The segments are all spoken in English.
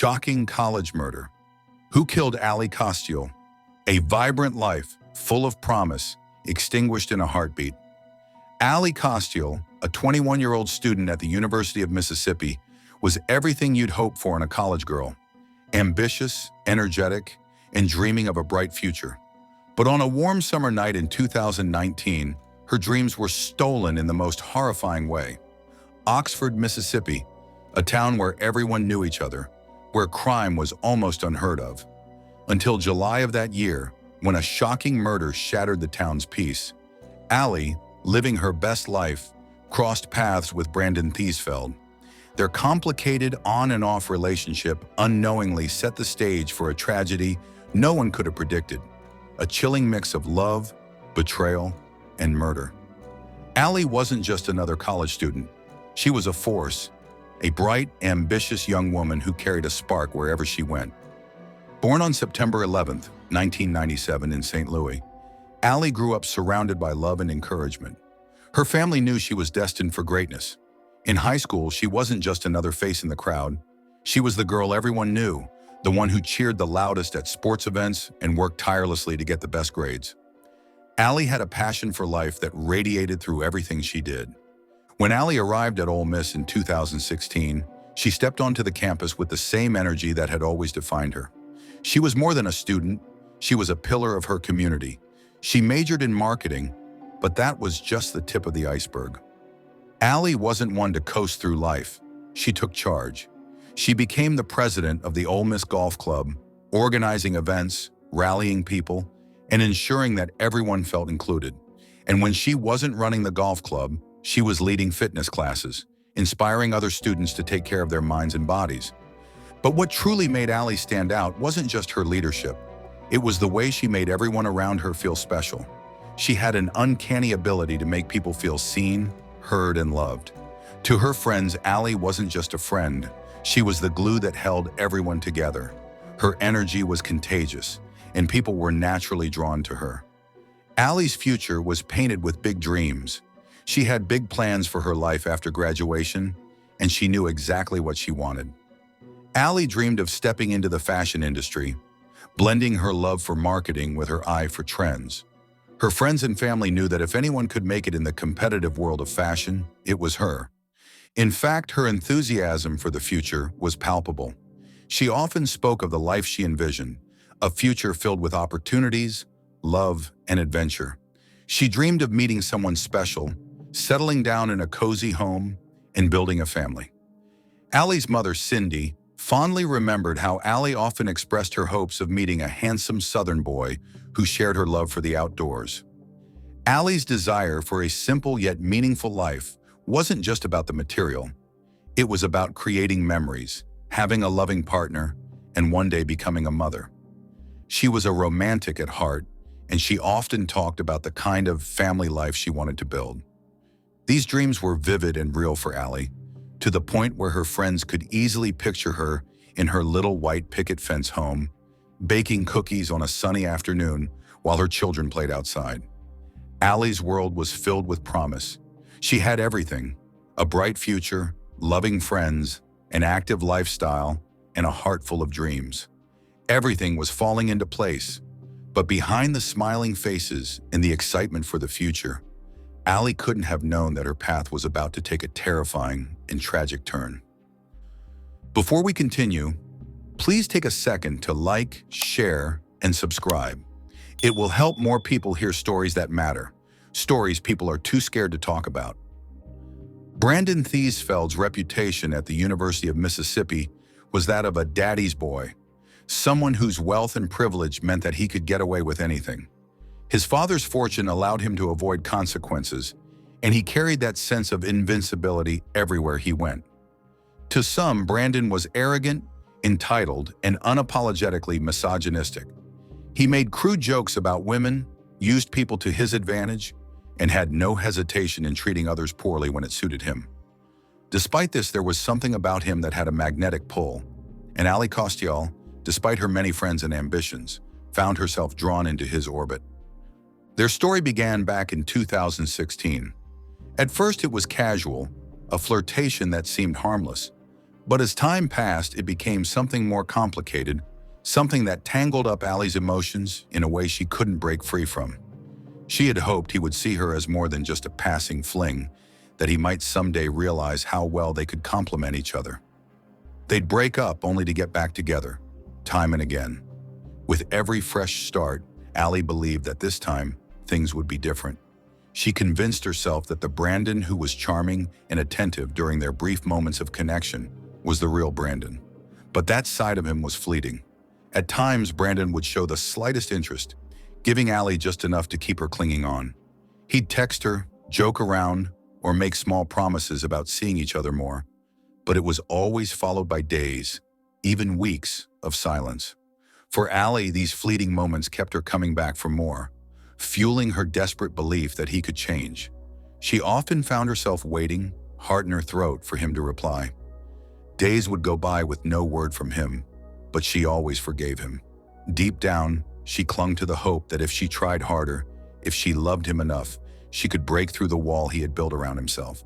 Shocking college murder. Who killed Ally Kostial? A vibrant life, full of promise, extinguished in a heartbeat. Ally Kostial, a 21-year-old student at the University of Mississippi, was everything you'd hope for in a college girl. Ambitious, energetic, and dreaming of a bright future. But on a warm summer night in 2019, her dreams were stolen in the most horrifying way. Oxford, Mississippi, a town where everyone knew each other, where crime was almost unheard of. Until July of that year, when a shocking murder shattered the town's peace. Ally, living her best life, crossed paths with Brandon Thiesfeld. Their complicated on and off relationship unknowingly set the stage for a tragedy no one could have predicted. A chilling mix of love, betrayal, and murder. Ally wasn't just another college student. She was a force, a bright, ambitious young woman who carried a spark wherever she went. Born on September 11, 1997 in St. Louis, Ally grew up surrounded by love and encouragement. Her family knew she was destined for greatness. In high school, she wasn't just another face in the crowd. She was the girl everyone knew, the one who cheered the loudest at sports events and worked tirelessly to get the best grades. Ally had a passion for life that radiated through everything she did. When Ally arrived at Ole Miss in 2016, she stepped onto the campus with the same energy that had always defined her. She was more than a student, she was a pillar of her community. She majored in marketing, but that was just the tip of the iceberg. Ally wasn't one to coast through life. She took charge. She became the president of the Ole Miss Golf Club, organizing events, rallying people, and ensuring that everyone felt included. And when she wasn't running the golf club, she was leading fitness classes, inspiring other students to take care of their minds and bodies. But what truly made Ally stand out wasn't just her leadership. It was the way she made everyone around her feel special. She had an uncanny ability to make people feel seen, heard, and loved. To her friends, Ally wasn't just a friend. She was the glue that held everyone together. Her energy was contagious, and people were naturally drawn to her. Ally's future was painted with big dreams. She had big plans for her life after graduation, and she knew exactly what she wanted. Ally dreamed of stepping into the fashion industry, blending her love for marketing with her eye for trends. Her friends and family knew that if anyone could make it in the competitive world of fashion, it was her. In fact, her enthusiasm for the future was palpable. She often spoke of the life she envisioned, a future filled with opportunities, love, and adventure. She dreamed of meeting someone special, settling down in a cozy home, and building a family. Ally's mother, Cindy, fondly remembered how Ally often expressed her hopes of meeting a handsome Southern boy who shared her love for the outdoors. Ally's desire for a simple yet meaningful life wasn't just about the material. It was about creating memories, having a loving partner, and one day becoming a mother. She was a romantic at heart, and she often talked about the kind of family life she wanted to build. These dreams were vivid and real for Ally, to the point where her friends could easily picture her in her little white picket fence home, baking cookies on a sunny afternoon while her children played outside. Ally's world was filled with promise. She had everything: a bright future, loving friends, an active lifestyle, and a heart full of dreams. Everything was falling into place, but behind the smiling faces and the excitement for the future, Ally couldn't have known that her path was about to take a terrifying and tragic turn. Before we continue, please take a second to like, share, and subscribe. It will help more people hear stories that matter, stories people are too scared to talk about. Brandon Thiesfeld's reputation at the University of Mississippi was that of a daddy's boy, someone whose wealth and privilege meant that he could get away with anything. His father's fortune allowed him to avoid consequences, and he carried that sense of invincibility everywhere he went. To some, Brandon was arrogant, entitled, and unapologetically misogynistic. He made crude jokes about women, used people to his advantage, and had no hesitation in treating others poorly when it suited him. Despite this, there was something about him that had a magnetic pull, and Ally Kostial, despite her many friends and ambitions, found herself drawn into his orbit. Their story began back in 2016. At first, it was casual, a flirtation that seemed harmless. But as time passed, it became something more complicated, something that tangled up Ally's emotions in a way she couldn't break free from. She had hoped he would see her as more than just a passing fling, that he might someday realize how well they could complement each other. They'd break up only to get back together, time and again. With every fresh start, Ally believed that this time, things would be different. She convinced herself that the Brandon who was charming and attentive during their brief moments of connection was the real Brandon. But that side of him was fleeting. At times, Brandon would show the slightest interest, giving Ally just enough to keep her clinging on. He'd text her, joke around, or make small promises about seeing each other more. But it was always followed by days, even weeks, of silence. For Ally, these fleeting moments kept her coming back for more, fueling her desperate belief that he could change. She often found herself waiting, heart in her throat, for him to reply. Days would go by with no word from him, but she always forgave him. Deep down, she clung to the hope that if she tried harder, if she loved him enough, she could break through the wall he had built around himself.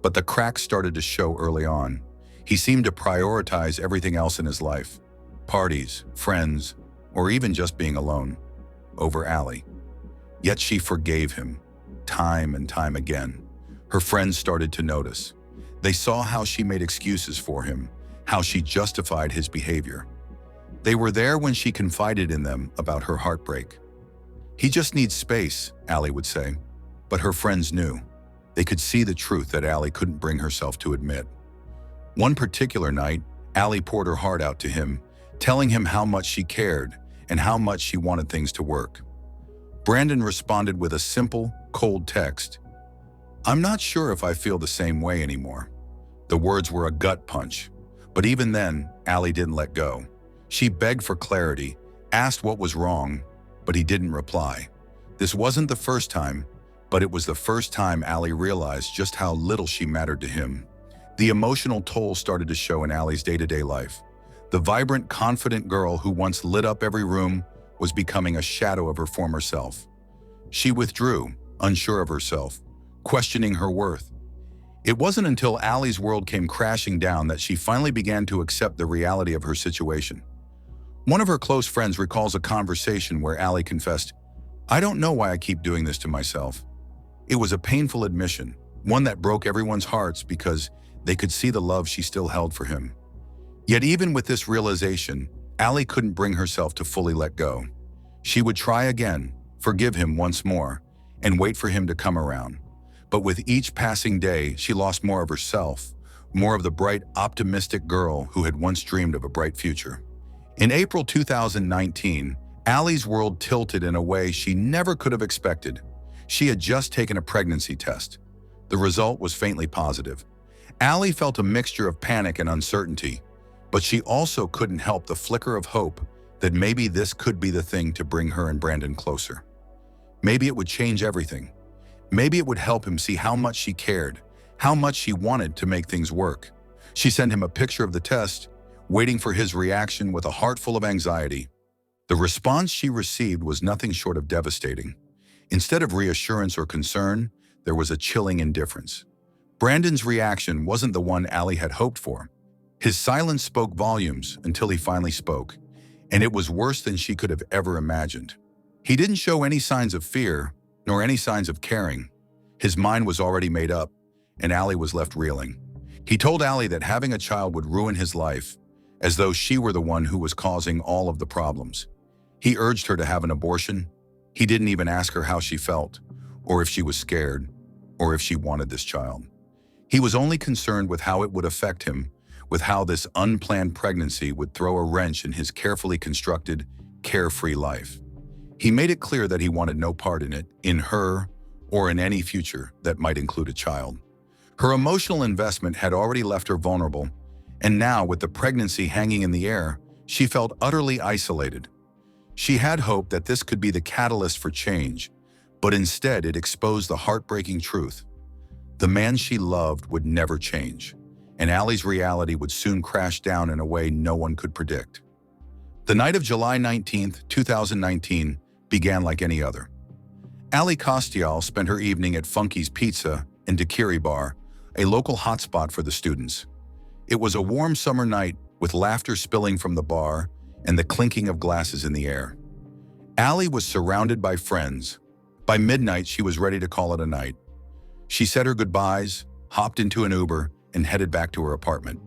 But the cracks started to show early on. He seemed to prioritize everything else in his life, parties, friends, or even just being alone, over Ally. Yet she forgave him, time and time again. Her friends started to notice. They saw how she made excuses for him, how she justified his behavior. They were there when she confided in them about her heartbreak. He just needs space, Ally would say. But her friends knew. They could see the truth that Ally couldn't bring herself to admit. One particular night, Ally poured her heart out to him, telling him how much she cared and how much she wanted things to work. Brandon responded with a simple, cold text. "I'm not sure if I feel the same way anymore." The words were a gut punch. But even then, Ally didn't let go. She begged for clarity, asked what was wrong, but he didn't reply. This wasn't the first time, but it was the first time Ally realized just how little she mattered to him. The emotional toll started to show in Ally's day-to-day life. The vibrant, confident girl who once lit up every room was becoming a shadow of her former self. She withdrew, unsure of herself, questioning her worth. It wasn't until Ally's world came crashing down that she finally began to accept the reality of her situation. One of her close friends recalls a conversation where Ally confessed, "I don't know why I keep doing this to myself." It was a painful admission, one that broke everyone's hearts because they could see the love she still held for him. Yet even with this realization, Ally couldn't bring herself to fully let go. She would try again, forgive him once more, and wait for him to come around. But with each passing day, she lost more of herself, more of the bright, optimistic girl who had once dreamed of a bright future. In April 2019, Ally's world tilted in a way she never could have expected. She had just taken a pregnancy test. The result was faintly positive. Ally felt a mixture of panic and uncertainty, but she also couldn't help the flicker of hope that maybe this could be the thing to bring her and Brandon closer. Maybe it would change everything. Maybe it would help him see how much she cared, how much she wanted to make things work. She sent him a picture of the test, waiting for his reaction with a heart full of anxiety. The response she received was nothing short of devastating. Instead of reassurance or concern, there was a chilling indifference. Brandon's reaction wasn't the one Ally had hoped for. His silence spoke volumes until he finally spoke, and it was worse than she could have ever imagined. He didn't show any signs of fear, nor any signs of caring. His mind was already made up, and Ally was left reeling. He told Ally that having a child would ruin his life, as though she were the one who was causing all of the problems. He urged her to have an abortion. He didn't even ask her how she felt, or if she was scared, or if she wanted this child. He was only concerned with how it would affect him, with how this unplanned pregnancy would throw a wrench in his carefully constructed, carefree life. He made it clear that he wanted no part in it, in her, or in any future that might include a child. Her emotional investment had already left her vulnerable, and now, with the pregnancy hanging in the air, she felt utterly isolated. She had hoped that this could be the catalyst for change, but instead it exposed the heartbreaking truth. The man she loved would never change, and Ally's reality would soon crash down in a way no one could predict. The night of July 19th, 2019, began like any other. Ally Kostial spent her evening at Funky's Pizza and Daiquiri Bar, a local hotspot for the students. It was a warm summer night with laughter spilling from the bar and the clinking of glasses in the air. Ally was surrounded by friends. By midnight, she was ready to call it a night. She said her goodbyes, hopped into an Uber, and headed back to her apartment.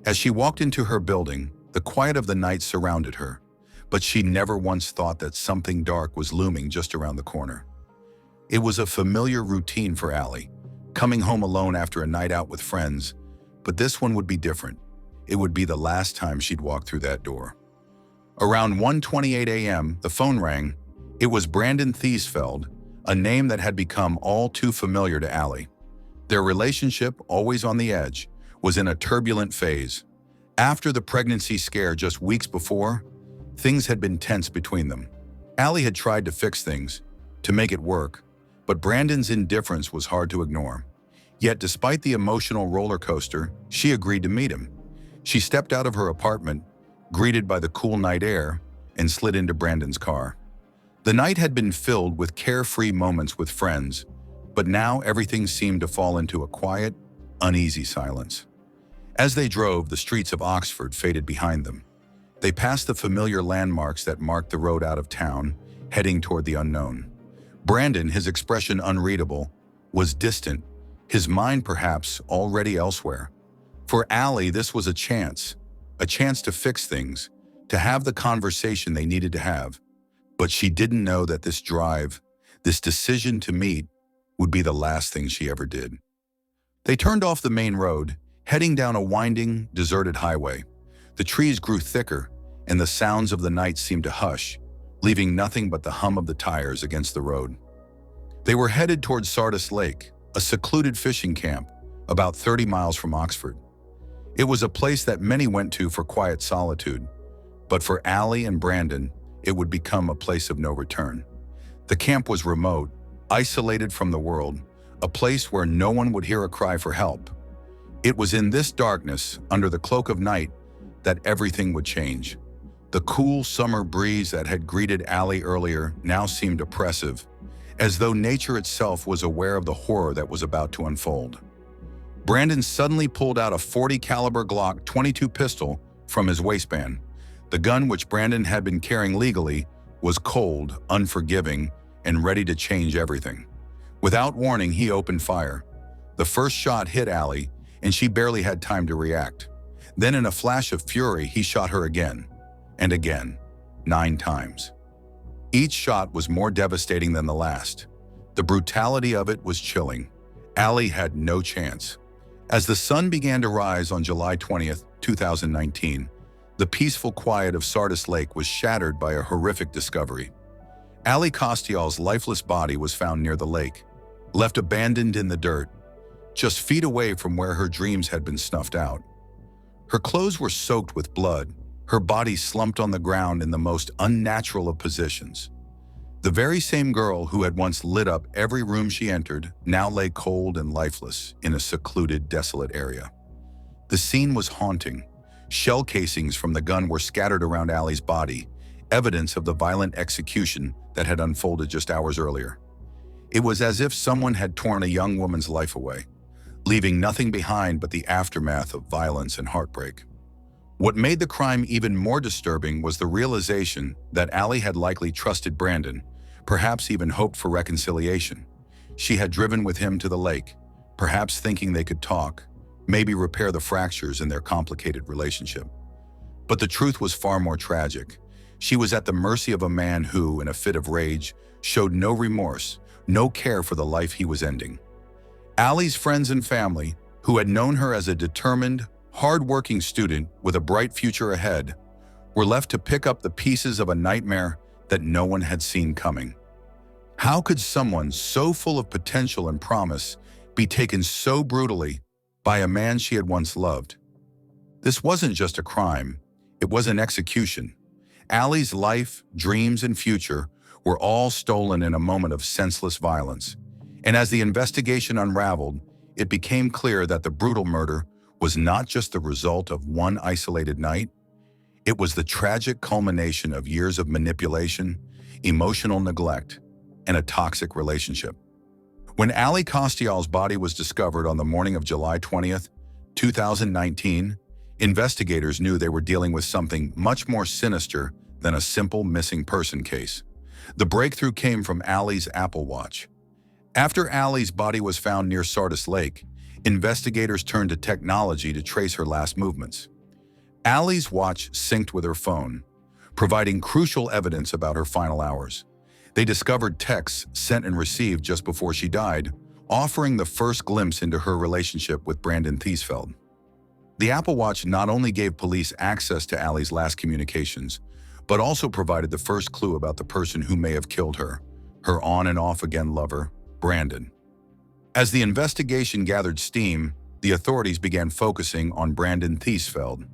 As she walked into her building, the quiet of the night surrounded her, but she never once thought that something dark was looming just around the corner. It was a familiar routine for Ally, coming home alone after a night out with friends, but this one would be different. It would be the last time she'd walk through that door. Around 1:28 a.m., the phone rang. It was Brandon Thiesfeld, a name that had become all too familiar to Ally. Their relationship, always on the edge, was in a turbulent phase. After the pregnancy scare just weeks before, things had been tense between them. Ally had tried to fix things, to make it work, but Brandon's indifference was hard to ignore. Yet despite the emotional roller coaster, she agreed to meet him. She stepped out of her apartment, greeted by the cool night air, and slid into Brandon's car. The night had been filled with carefree moments with friends, but now everything seemed to fall into a quiet, uneasy silence. As they drove, the streets of Oxford faded behind them. They passed the familiar landmarks that marked the road out of town, heading toward the unknown. Brandon, his expression unreadable, was distant, his mind perhaps already elsewhere. For Ally, this was a chance to fix things, to have the conversation they needed to have. But she didn't know that this drive, this decision to meet, would be the last thing she ever did. They turned off the main road, heading down a winding, deserted highway. The trees grew thicker, and the sounds of the night seemed to hush, leaving nothing but the hum of the tires against the road. They were headed towards Sardis Lake, a secluded fishing camp, about 30 miles from Oxford. It was a place that many went to for quiet solitude, but for Ally and Brandon, it would become a place of no return. The camp was remote, isolated from the world, a place where no one would hear a cry for help. It was in this darkness, under the cloak of night, that everything would change. The cool summer breeze that had greeted Ally earlier now seemed oppressive, as though nature itself was aware of the horror that was about to unfold. Brandon suddenly pulled out a .40 caliber Glock 22 pistol from his waistband. The gun, which Brandon had been carrying legally, was cold, unforgiving, and ready to change everything. Without warning, he opened fire. The first shot hit Ally, and she barely had time to react. Then in a flash of fury, he shot her again, and again, 9 times. Each shot was more devastating than the last. The brutality of it was chilling. Ally had no chance. As the sun began to rise on July 20th, 2019, the peaceful quiet of Sardis Lake was shattered by a horrific discovery. Ally Kostial's lifeless body was found near the lake, left abandoned in the dirt, just feet away from where her dreams had been snuffed out. Her clothes were soaked with blood, her body slumped on the ground in the most unnatural of positions. The very same girl who had once lit up every room she entered now lay cold and lifeless in a secluded, desolate area. The scene was haunting. Shell casings from the gun were scattered around Ally's body, evidence of the violent execution that had unfolded just hours earlier. It was as if someone had torn a young woman's life away, leaving nothing behind but the aftermath of violence and heartbreak. What made the crime even more disturbing was the realization that Ally had likely trusted Brandon, perhaps even hoped for reconciliation. She had driven with him to the lake, perhaps thinking they could talk, maybe repair the fractures in their complicated relationship. But the truth was far more tragic. She was at the mercy of a man who, in a fit of rage, showed no remorse, no care for the life he was ending. Ally's friends and family, who had known her as a determined, hard-working student with a bright future ahead, were left to pick up the pieces of a nightmare that no one had seen coming. How could someone so full of potential and promise be taken so brutally by a man she had once loved? This wasn't just a crime, it was an execution. Ally's life, dreams, and future were all stolen in a moment of senseless violence. And as the investigation unraveled, it became clear that the brutal murder was not just the result of one isolated night. It was the tragic culmination of years of manipulation, emotional neglect, and a toxic relationship. When Ally Kostial's body was discovered on the morning of July 20th, 2019, investigators knew they were dealing with something much more sinister than a simple missing person case. The breakthrough came from Ally's Apple Watch. After Ally's body was found near Sardis Lake, investigators turned to technology to trace her last movements. Ally's watch synced with her phone, providing crucial evidence about her final hours. They discovered texts sent and received just before she died, offering the first glimpse into her relationship with Brandon Thiesfeld. The Apple Watch not only gave police access to Ally's last communications, but also provided the first clue about the person who may have killed her on and off again lover, Brandon. As the investigation gathered steam, the authorities began focusing on Brandon Thiesfeld.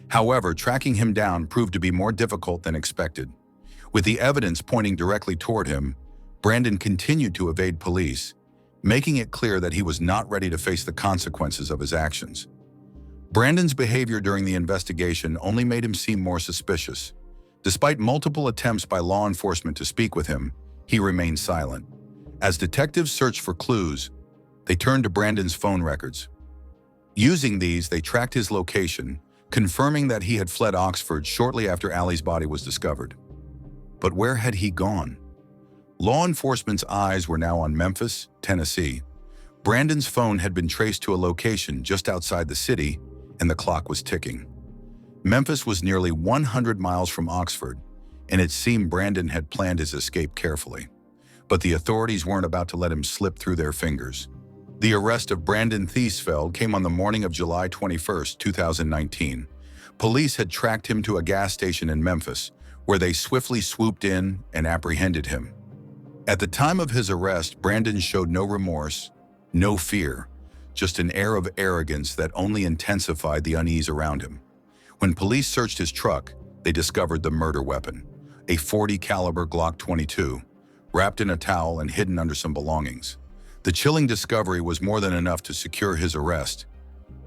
However, tracking him down proved to be more difficult than expected. With the evidence pointing directly toward him, Brandon continued to evade police, making it clear that he was not ready to face the consequences of his actions. Brandon's behavior during the investigation only made him seem more suspicious. Despite multiple attempts by law enforcement to speak with him, he remained silent. As detectives searched for clues, they turned to Brandon's phone records. Using these, they tracked his location, confirming that he had fled Oxford shortly after Ally's body was discovered. But where had he gone? Law enforcement's eyes were now on Memphis, Tennessee. Brandon's phone had been traced to a location just outside the city, and the clock was ticking. Memphis was nearly 100 miles from Oxford, and it seemed Brandon had planned his escape carefully. But the authorities weren't about to let him slip through their fingers. The arrest of Brandon Thiesfeld came on the morning of July 21, 2019. Police had tracked him to a gas station in Memphis, where they swiftly swooped in and apprehended him. At the time of his arrest, Brandon showed no remorse, no fear, just an air of arrogance that only intensified the unease around him. When police searched his truck, they discovered the murder weapon, a .40 caliber Glock 22, wrapped in a towel and hidden under some belongings. The chilling discovery was more than enough to secure his arrest.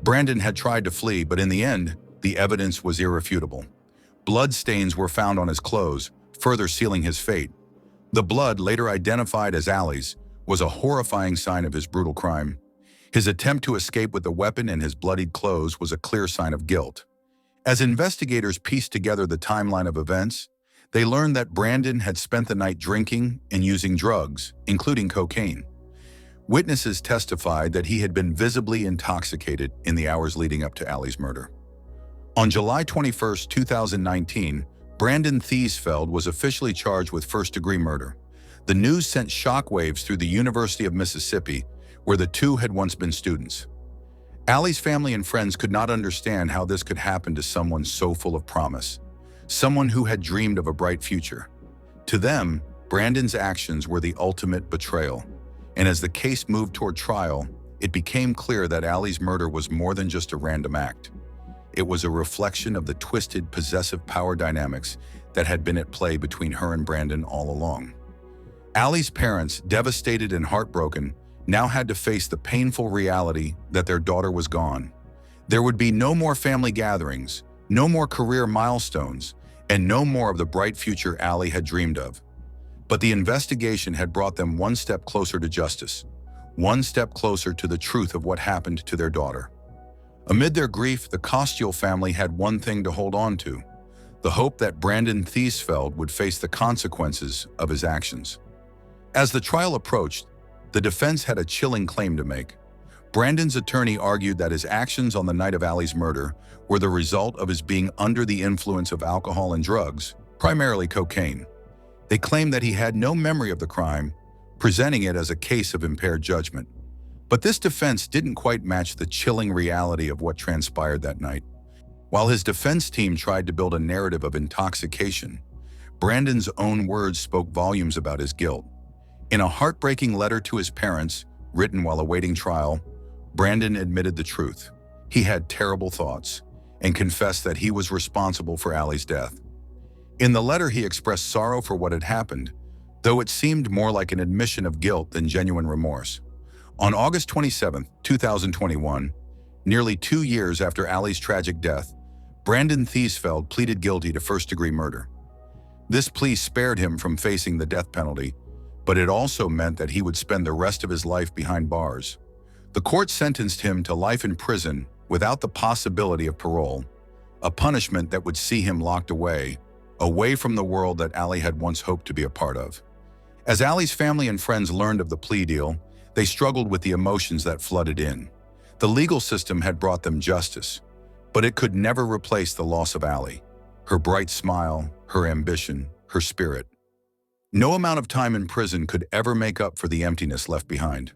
Brandon had tried to flee, but in the end, the evidence was irrefutable. Blood stains were found on his clothes, further sealing his fate. The blood, later identified as Ally's, was a horrifying sign of his brutal crime. His attempt to escape with the weapon and his bloodied clothes was a clear sign of guilt. As investigators pieced together the timeline of events, they learned that Brandon had spent the night drinking and using drugs, including cocaine. Witnesses testified that he had been visibly intoxicated in the hours leading up to Ally's murder. On July 21, 2019, Brandon Thiesfeld was officially charged with first-degree murder. The news sent shockwaves through the University of Mississippi, where the two had once been students. Ally's family and friends could not understand how this could happen to someone so full of promise, someone who had dreamed of a bright future. To them, Brandon's actions were the ultimate betrayal. And as the case moved toward trial, it became clear that Ally's murder was more than just a random act. It was a reflection of the twisted, possessive power dynamics that had been at play between her and Brandon all along. Ally's parents, devastated and heartbroken, now had to face the painful reality that their daughter was gone. There would be no more family gatherings, no more career milestones, and no more of the bright future Ally had dreamed of. But the investigation had brought them one step closer to justice, one step closer to the truth of what happened to their daughter. Amid their grief, the Kostial family had one thing to hold on to: the hope that Brandon Thiesfeld would face the consequences of his actions. As the trial approached, the defense had a chilling claim to make. Brandon's attorney argued that his actions on the night of Ally's murder were the result of his being under the influence of alcohol and drugs, primarily cocaine. They claimed that he had no memory of the crime, presenting it as a case of impaired judgment. But this defense didn't quite match the chilling reality of what transpired that night. While his defense team tried to build a narrative of intoxication, Brandon's own words spoke volumes about his guilt. In a heartbreaking letter to his parents, written while awaiting trial, Brandon admitted the truth. He had terrible thoughts and confessed that he was responsible for Ally's death. In the letter, he expressed sorrow for what had happened, though it seemed more like an admission of guilt than genuine remorse. On August 27, 2021, nearly 2 years after Ally's tragic death, Brandon Thiesfeld pleaded guilty to first-degree murder. This plea spared him from facing the death penalty, but it also meant that he would spend the rest of his life behind bars. The court sentenced him to life in prison without the possibility of parole, a punishment that would see him locked away from the world that Ally had once hoped to be a part of. As Ally's family and friends learned of the plea deal, they struggled with the emotions that flooded in. The legal system had brought them justice, but it could never replace the loss of Ally, her bright smile, her ambition, her spirit. No amount of time in prison could ever make up for the emptiness left behind.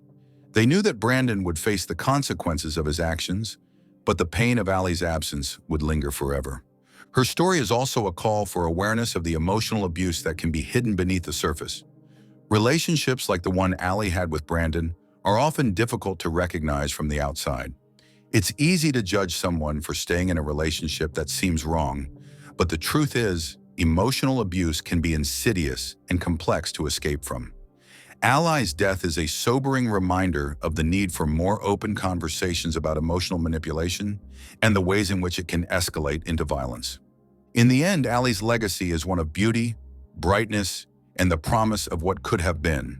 They knew that Brandon would face the consequences of his actions, but the pain of Ally's absence would linger forever. Her story is also a call for awareness of the emotional abuse that can be hidden beneath the surface. Relationships like the one Ally had with Brandon are often difficult to recognize from the outside. It's easy to judge someone for staying in a relationship that seems wrong, but the truth is, emotional abuse can be insidious and complex to escape from. Ally's death is a sobering reminder of the need for more open conversations about emotional manipulation and the ways in which it can escalate into violence. In the end, Ally's legacy is one of beauty, brightness, and the promise of what could have been.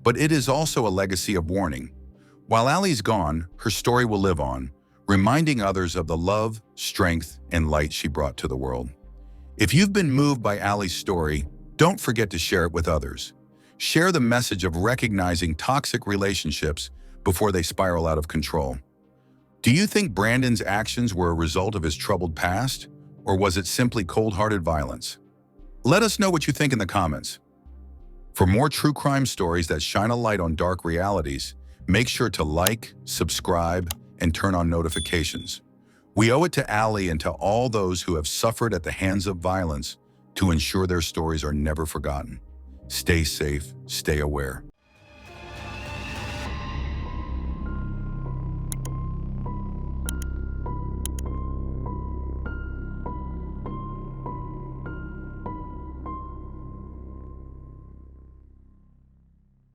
But it is also a legacy of warning. While Ally's gone, her story will live on, reminding others of the love, strength, and light she brought to the world. If you've been moved by Ally's story, don't forget to share it with others. Share the message of recognizing toxic relationships before they spiral out of control. Do you think Brandon's actions were a result of his troubled past, or was it simply cold-hearted violence? Let us know what you think in the comments. For more true crime stories that shine a light on dark realities, make sure to like, subscribe, and turn on notifications. We owe it to Ally and to all those who have suffered at the hands of violence to ensure their stories are never forgotten. Stay safe, stay aware.